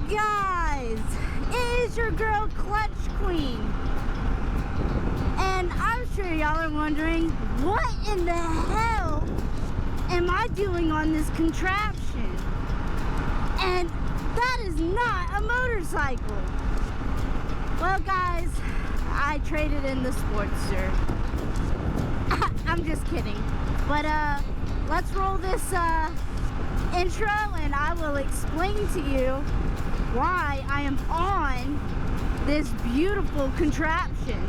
Guys, it is your girl Clutch Queen, and I'm sure y'all are wondering, what in the hell am I doing on this contraption? And that is not a motorcycle. Well guys, I traded in the Sportster. I'm just kidding, but let's roll this intro and I will explain to you why I am on this beautiful contraption.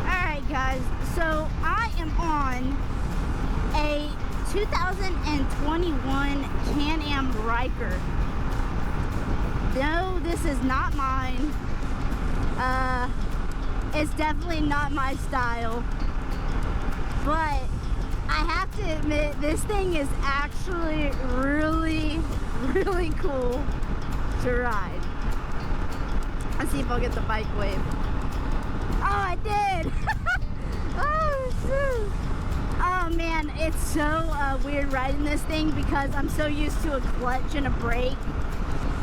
Alright guys, so I am on a 2021 Can-Am Ryker. No, this is not mine. It's definitely not my style. But I have to admit, this thing is actually really, really cool to ride. Let's see if I'll get the bike wave. Oh, I did! Oh, shoot. Oh man, it's so weird riding this thing because I'm so used to a clutch and a brake.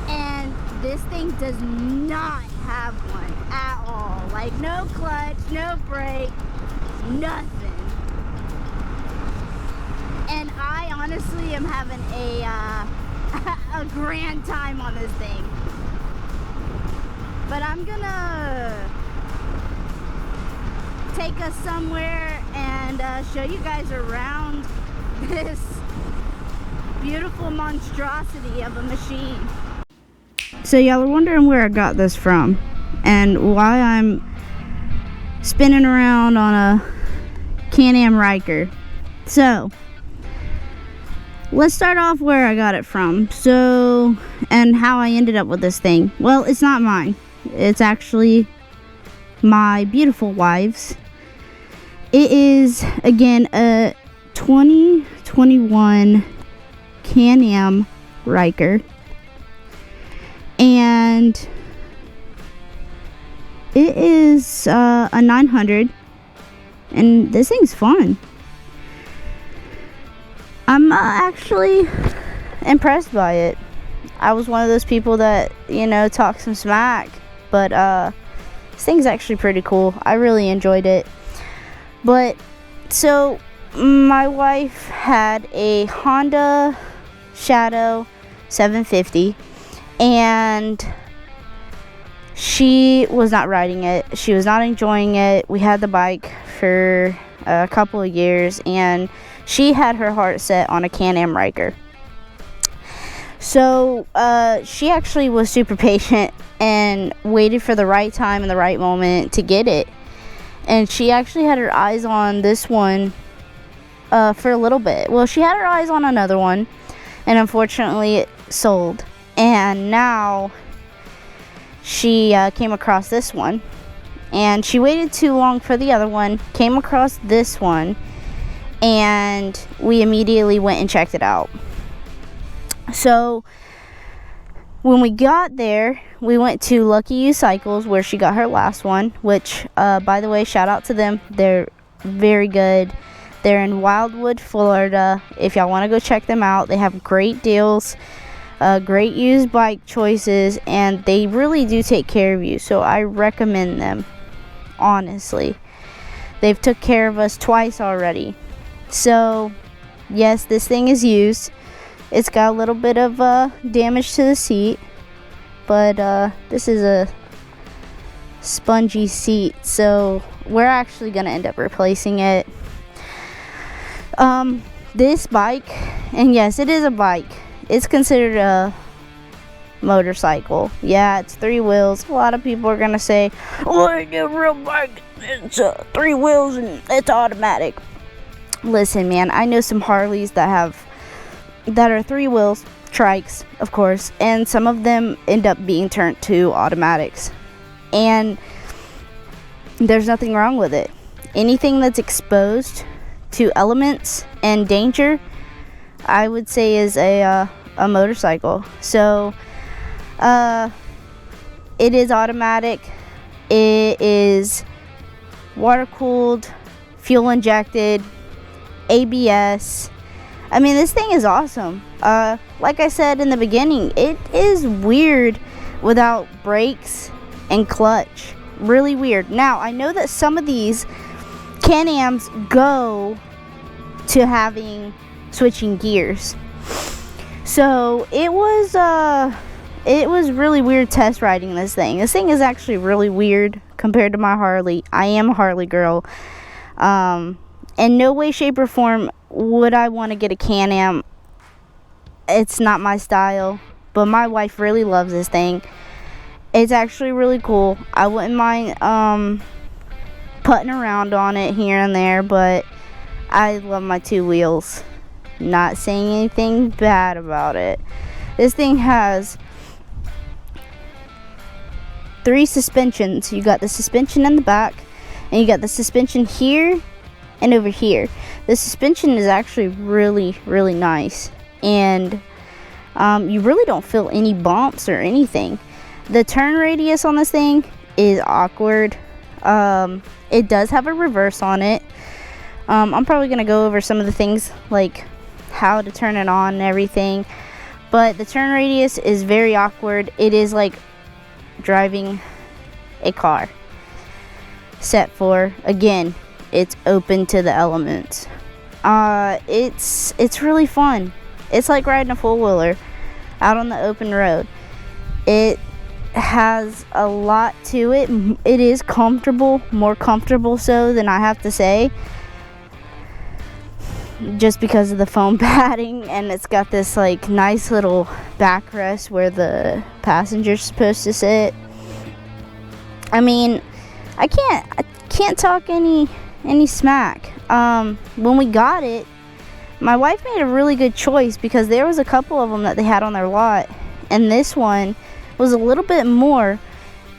And this thing does not have one at all. Like no clutch, no brake, nothing. And I honestly am having a grand time on this thing. But I'm gonna take us somewhere and show you guys around this beautiful monstrosity of a machine. So y'all are wondering where I got this from and why I'm spinning around on a Can-Am Ryker. So let's start off where I got it from. So, and how I ended up with this thing. Well, it's not mine. It's actually my beautiful wife's. It is, again, a 2021 Can-Am Ryker. And it is a 900. And this thing's fun. I'm actually impressed by it. I was one of those people that, you know, talk some smack, but this thing's actually pretty cool. I really enjoyed it. But so my wife had a Honda Shadow 750 and she was not riding it. She was not enjoying it. We had the bike for a couple of years and she had her heart set on a Can-Am Ryker. So she actually was super patient and waited for the right time and the right moment to get it. And she actually had her eyes on this one for a little bit. Well, she had her eyes on another one, and unfortunately it sold. And now she came across this one. And she waited too long for the other one, came across this one, and we immediately went and checked it out. So when we got there, we went to Lucky You Cycles where she got her last one, which by the way, shout out to them. They're very good. They're in Wildwood, Florida. If y'all want to go check them out, they have great deals, great used bike choices, and they really do take care of you. So I recommend them, honestly. They've took care of us twice already. So yes, this thing is used. It's got a little bit of damage to the seat, but this is a spongy seat, so we're actually gonna end up replacing it. This bike, and yes, it is a bike. It's considered a motorcycle. Yeah, it's 3 wheels. A lot of people are gonna say, "Oh, it's a real bike. It's 3 wheels and it's automatic." Listen, man, I know some Harleys that are 3 wheels, trikes, of course, and some of them end up being turned to automatics. And there's nothing wrong with it. Anything that's exposed to elements and danger, I would say is a motorcycle. So it is automatic. It is water cooled, fuel injected, ABS. I mean, this thing is awesome. Like I said in the beginning, it is weird without brakes and clutch. Really weird. Now, I know that some of these Can-Ams go to having switching gears. So it was really weird test riding this thing. This thing is actually really weird compared to my Harley. I am a Harley girl. In no way, shape, or form would I want to get a Can-Am. It's not my style, but my wife really loves this thing. It's actually really cool. I wouldn't mind putting around on it here and there, but I love my two wheels. Not saying anything bad about it. This thing has 3 suspensions. You got the suspension in the back, and you got the suspension here and over here. The suspension is actually really, really nice, and you really don't feel any bumps or anything. The turn radius on this thing is awkward. It does have a reverse on it. I'm probably gonna go over some of the things like how to turn it on and everything, but the turn radius is very awkward. It is like driving a car set for, again, it's open to the elements. It's really fun. It's like riding a four-wheeler out on the open road. It has a lot to it. It is comfortable, more comfortable so than I have to say, just because of the foam padding, and it's got this like nice little backrest where the passenger's supposed to sit. I mean, I can't talk any smack. When we got it, my wife made a really good choice because there was a couple of them that they had on their lot, and this one was a little bit more,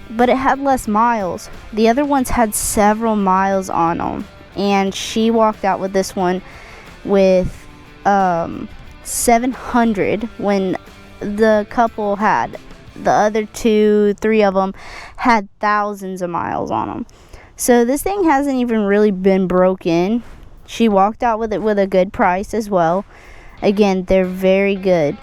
but it had less miles. The other ones had several miles on them, and she walked out with this one with 700 when the couple had, the other 2-3 of them had thousands of miles on them. So this thing hasn't even really been broke in. She walked out with it with a good price as well. Again, they're very good.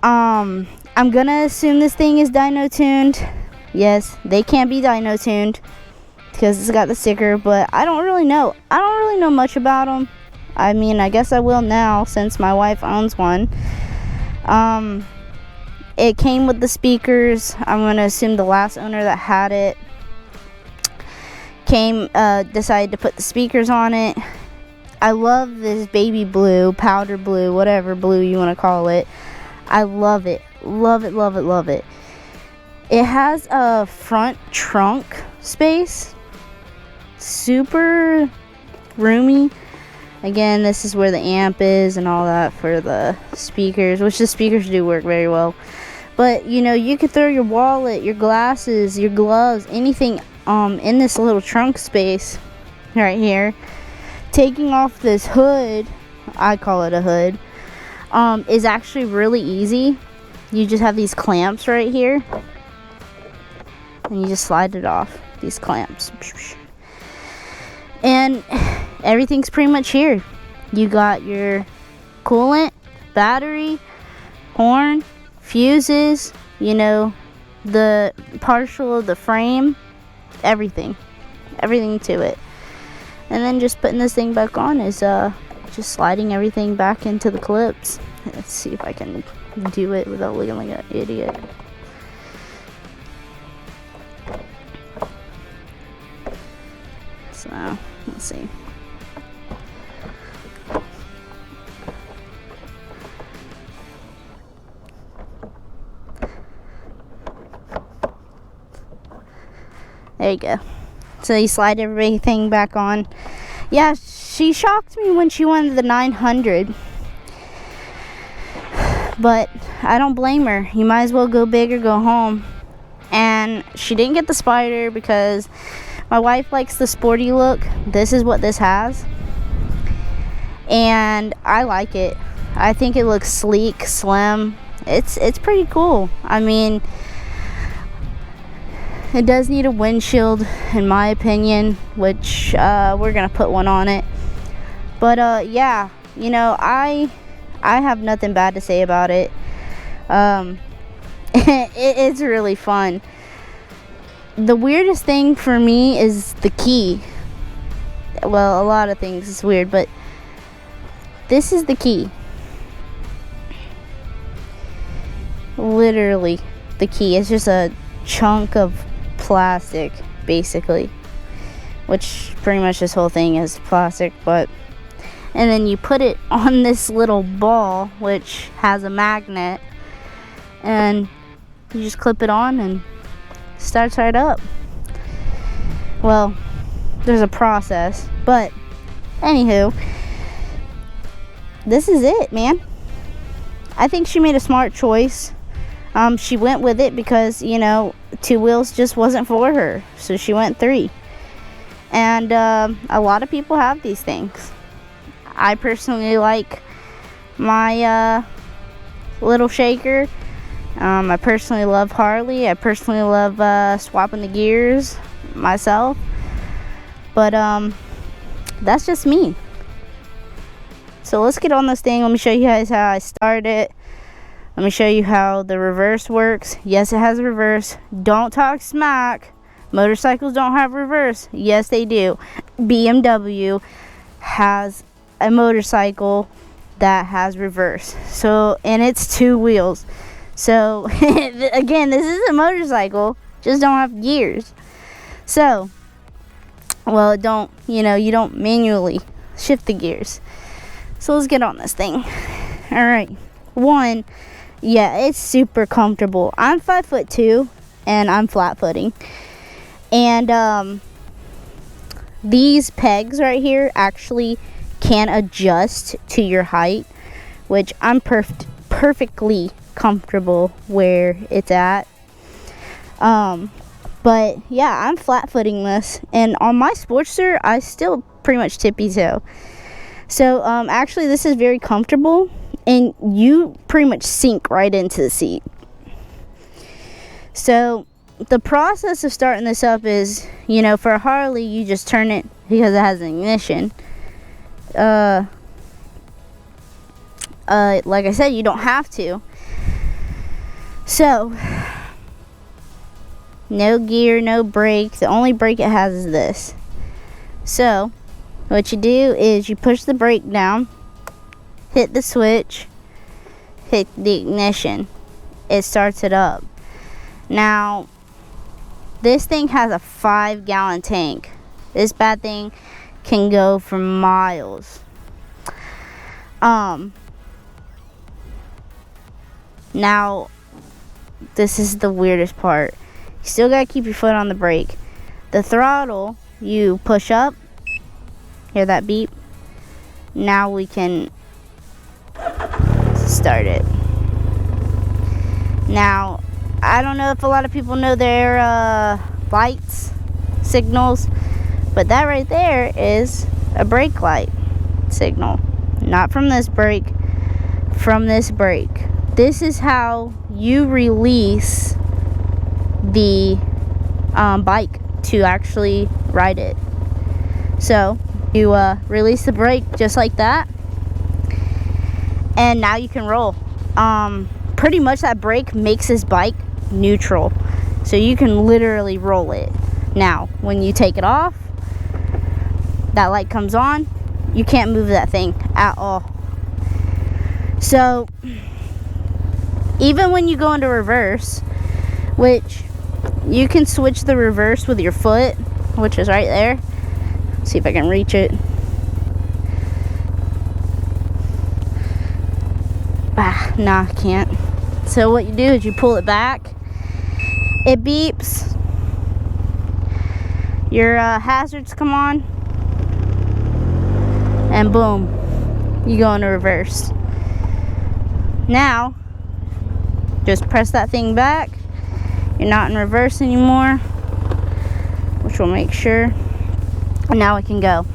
I'm gonna assume this thing is dyno tuned. Yes, they can be dyno tuned because it's got the sticker, but I don't really know. I don't really know much about them. I mean, I guess I will now since my wife owns one. It came with the speakers. I'm gonna assume the last owner that had it decided to put the speakers on it. I love this baby blue, powder blue, whatever blue you want to call it. I love it. Love it, love it, love it. It has a front trunk space. Super roomy. Again, this is where the amp is and all that for the speakers, which the speakers do work very well. But, you know, you could throw your wallet, your glasses, your gloves, anything in this little trunk space right here. Taking off this hood, I call it a hood, is actually really easy. You just have these clamps right here, and you just slide it off, these clamps. And everything's pretty much here. You got your coolant, battery, horn, fuses, you know, the partial of the frame, everything to it. And then just putting this thing back on is just sliding everything back into the clips. Let's see if I can do it without looking like an idiot. So let's see. There you go. So you slide everything back on. Yeah, she shocked me when she wanted the 900. But I don't blame her. You might as well go big or go home. And she didn't get the Spider because my wife likes the sporty look. This is what this has. And I like it. I think it looks sleek, slim. It's pretty cool. I mean, It does need a windshield, in my opinion, which we're gonna put one on it. But yeah, you know, I have nothing bad to say about it. It's really fun. The weirdest thing for me is the key. Well, a lot of things is weird, but this is the key. Literally, the key. It's just a chunk of plastic, basically, which pretty much this whole thing is plastic. But and then you put it on this little ball, which has a magnet, and you just clip it on and it starts right up. Well, there's a process, but anywho, this is it, man. I think she made a smart choice. She went with it because, you know, 2 wheels just wasn't for her, so she went 3. And a lot of people have these things. I personally like my little shaker. I personally love Harley. I personally love swapping the gears myself. But that's just me. So let's get on this thing. Let me show you guys how I start it. Let me show you how the reverse works. Yes, it has a reverse. Don't talk smack. Motorcycles don't have reverse. Yes, they do. BMW has a motorcycle that has reverse. So, and it's 2 wheels. So, again, this is a motorcycle. Just don't have gears. So, well, you don't manually shift the gears. So let's get on this thing. All right. 1, yeah, it's super comfortable. I'm 5'2", and I'm flat footing. And these pegs right here actually can adjust to your height, which I'm perfectly comfortable where it's at. But yeah, I'm flat footing this, and on my Sportster, I still pretty much tippy toe. So actually, this is very comfortable, and you pretty much sink right into the seat. So the process of starting this up is, you know, for a Harley, you just turn it because it has an ignition. Like I said, you don't have to. So, no gear, no brake. The only brake it has is this. So, what you do is you push the brake down, hit the switch, hit the ignition. It starts it up. Now, this thing has a 5-gallon tank. This bad thing can go for miles. Now, this is the weirdest part. You still gotta keep your foot on the brake. The throttle, you push up. Hear that beep? Now we can start it. Now, I don't know if a lot of people know their lights, signals, but that right there is a brake light signal. Not from this brake, from this brake. This is how you release the bike to actually ride it. So you release the brake just like that, and now you can roll. Pretty much that brake makes this bike neutral, so you can literally roll it. Now when you take it off, that light comes on, you can't move that thing at all. So even when you go into reverse, which you can switch the reverse with your foot, which is right there. See if I can reach it. Nah, I can't. So what you do is you pull it back. It beeps. Your hazards come on. And boom, you go into reverse. Now, just press that thing back. You're not in reverse anymore, which will make sure. And now we can go.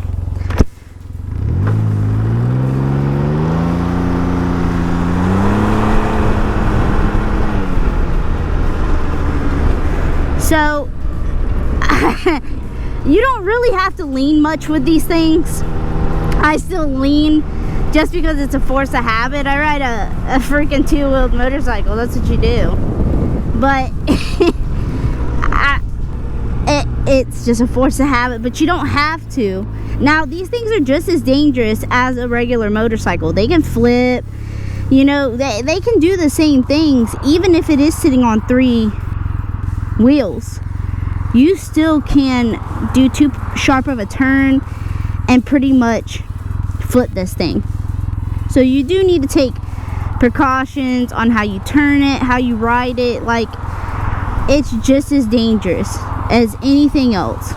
So you don't really have to lean much with these things. I still lean just because it's a force of habit. I ride a freaking two-wheeled motorcycle. That's what you do. But it's just a force of habit, but you don't have to. Now, these things are just as dangerous as a regular motorcycle. They can flip, you know, they can do the same things, even if it is sitting on 3 wheels. You still can do too sharp of a turn and pretty much flip this thing. So you do need to take precautions on how you turn it, how you ride it. Like, it's just as dangerous as anything else.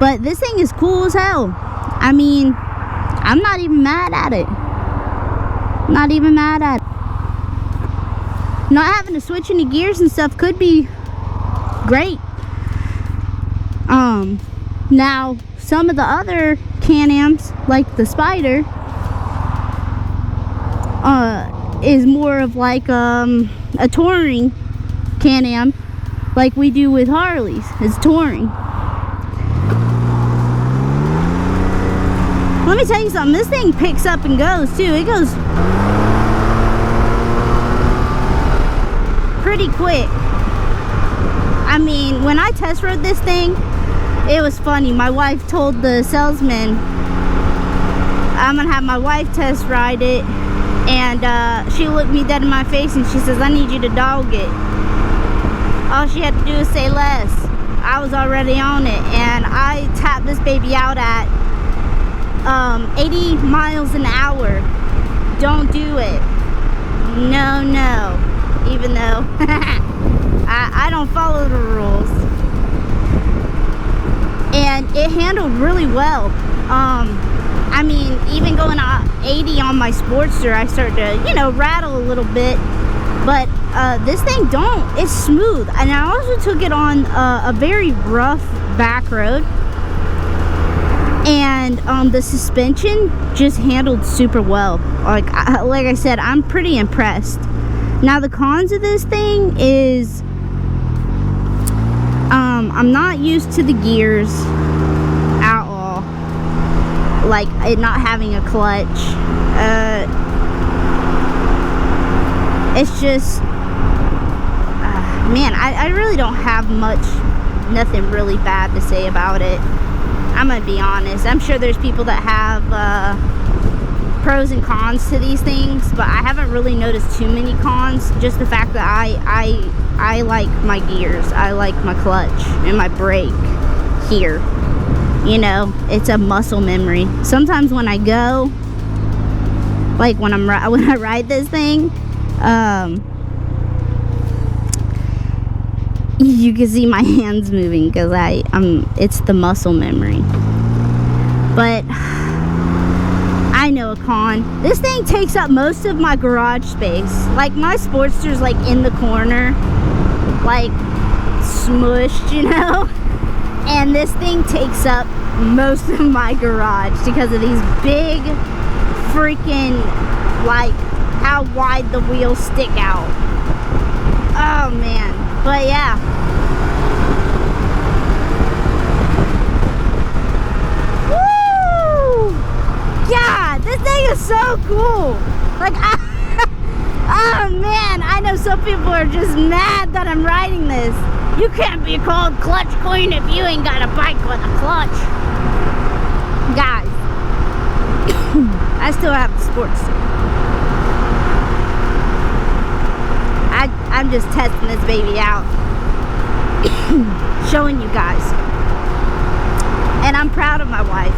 But this thing is cool as hell. I mean, I'm not even mad at it. Not even mad at it. Not having to switch any gears and stuff could be great. Now, some of the other Can-Ams, like the Spider, is more of like a touring Can-Am, like we do with Harleys. It's touring. Let me tell you something, this thing picks up and goes too. It goes pretty quick. I mean, when I test rode this thing, it was funny. My wife told the salesman, I'm gonna have my wife test ride it, and she looked me dead in my face and she says, I need you to dog it. All she had to do was say less. I was already on it, and I tapped this baby out at 80 miles an hour. Don't do it. No, even though I don't follow the rules. And it handled really well. I mean, even going 80 on my Sportster, I started to, you know, rattle a little bit. But this thing don't. It's smooth. And I also took it on a very rough back road. And the suspension just handled super well. Like I said, I'm pretty impressed. Now, the cons of this thing is I'm not used to the gears at all. Like it not having a clutch. It's just man, I really don't have nothing really bad to say about it. I'm gonna be honest. I'm sure there's people that have pros and cons to these things, but I haven't really noticed too many cons. Just the fact that I like my gears, I like my clutch and my brake here. You know, it's a muscle memory. Sometimes when I go, like when I ride this thing, you can see my hands moving because it's the muscle memory. But I know a con. This thing takes up most of my garage space. Like my Sportster's like in the corner, like smushed, you know? And this thing takes up most of my garage because of these big freaking, like how wide the wheels stick out. Oh man. But yeah. Woo! God, this thing is so cool. Like, oh man, I know some people are just mad that I'm riding this. You can't be called clutch queen if you ain't got a bike with a clutch. Guys, I still have the Sportster. I'm just testing this baby out, showing you guys, and I'm proud of my wife.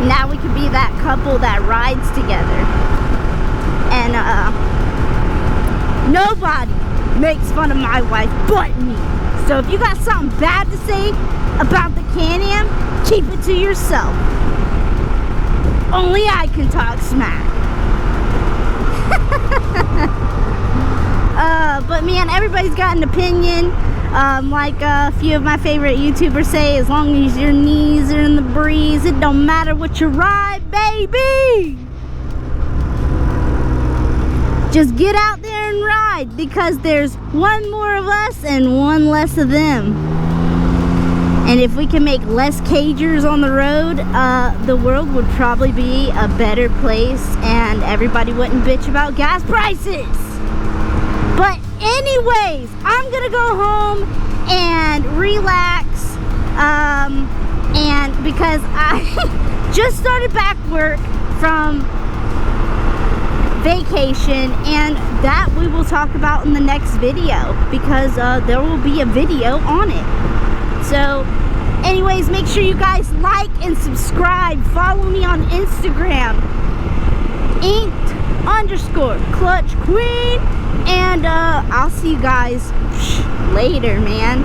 Now we can be that couple that rides together, and nobody makes fun of my wife but me. So if you got something bad to say about the Can-Am, keep it to yourself. Only I can talk smack. But man, everybody's got an opinion. Like a few of my favorite YouTubers say, as long as your knees are in the breeze, it don't matter what you ride, baby. Just get out there and fun ride because there's one more of us and one less of them. And if we can make less cagers on the road, the world would probably be a better place and everybody wouldn't bitch about gas prices. But anyways, I'm gonna go home and relax, and because I just started back work from vacation, and that we will talk about in the next video because there will be a video on it. So anyways, make sure you guys like and subscribe. Follow me on Instagram, _clutch queen, and I'll see you guys later, man.